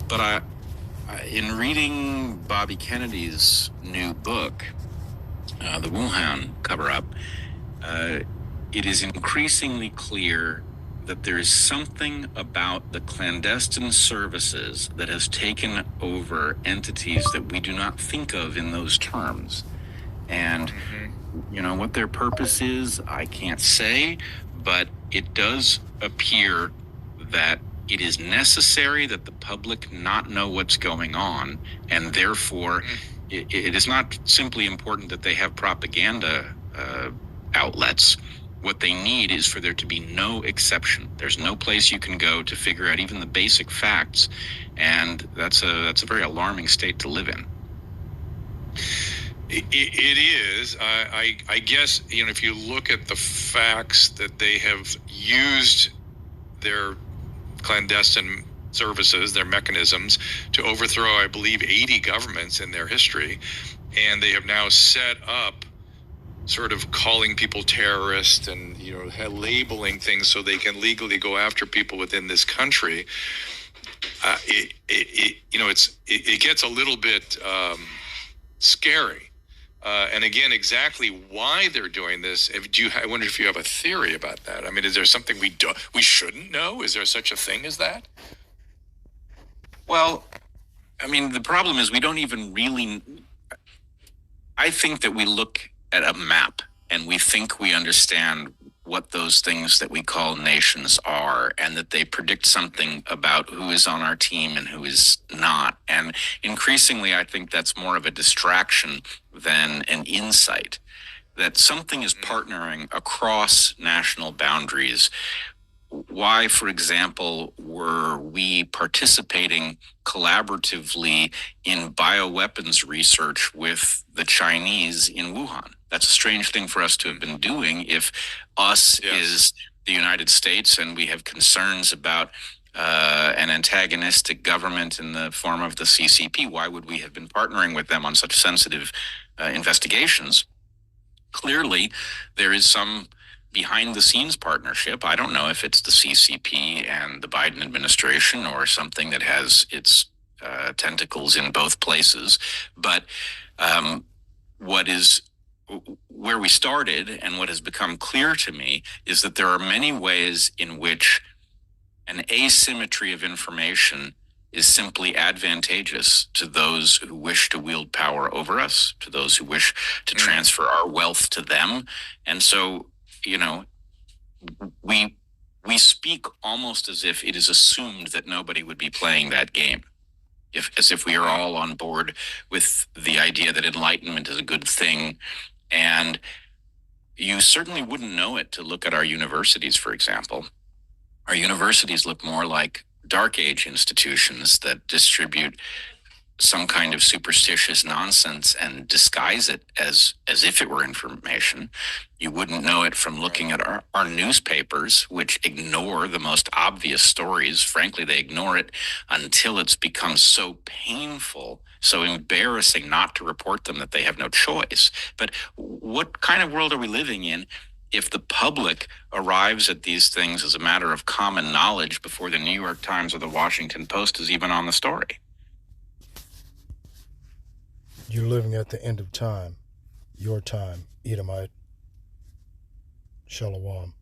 But in reading Bobby Kennedy's new book, The Wuhan Cover-Up, it is increasingly clear that there is something about the clandestine services that has taken over entities that we do not think of in those terms. And, what their purpose is, I can't say, but it does appear that it is necessary that the public not know what's going on, and therefore it is not simply important that they have propaganda outlets. What they need is for there to be no exception. There's no place you can go to figure out even the basic facts, and that's a very alarming state to live in. It is. I guess, if you look at the facts that they have used their clandestine services, their mechanisms, to overthrow, I believe, 80 governments in their history, and they have now set up sort of calling people terrorists and, labeling things so they can legally go after people within this country. It gets a little bit scary. And again, exactly why they're doing this. I wonder if you have a theory about that. I mean, is there something we shouldn't know? Is there such a thing as that? Well, I mean, the problem is we don't even really. I think that we look at a map and we think we understand what those things that we call nations are, and that they predict something about who is on our team and who is not. And increasingly, I think that's more of a distraction than an insight, that something is partnering across national boundaries. Why, for example, were we participating collaboratively in bioweapons research with the Chinese in Wuhan? That's a strange thing for us to have been doing if us is the United States and we have concerns about an antagonistic government in the form of the CCP. Why would we have been partnering with them on such sensitive investigations? Clearly, there is some behind-the-scenes partnership. I don't know if it's the CCP and the Biden administration or something that has its tentacles in both places. But where we started and what has become clear to me is that there are many ways in which an asymmetry of information is simply advantageous to those who wish to wield power over us, to those who wish to transfer our wealth to them. And so, we speak almost as if it is assumed that nobody would be playing that game. As if we are all on board with the idea that enlightenment is a good thing. And you certainly wouldn't know it to look at our universities, for example. Our universities look more like dark age institutions that distribute some kind of superstitious nonsense and disguise it as if it were information. You wouldn't know it from looking at our newspapers, which ignore the most obvious stories. Frankly, they ignore it until it's become so painful, so embarrassing not to report them that they have no choice. But what kind of world are we living in if the public arrives at these things as a matter of common knowledge before the New York Times or the Washington Post is even on the story? You're living at the end of time. Your time, Edomite. Shalom.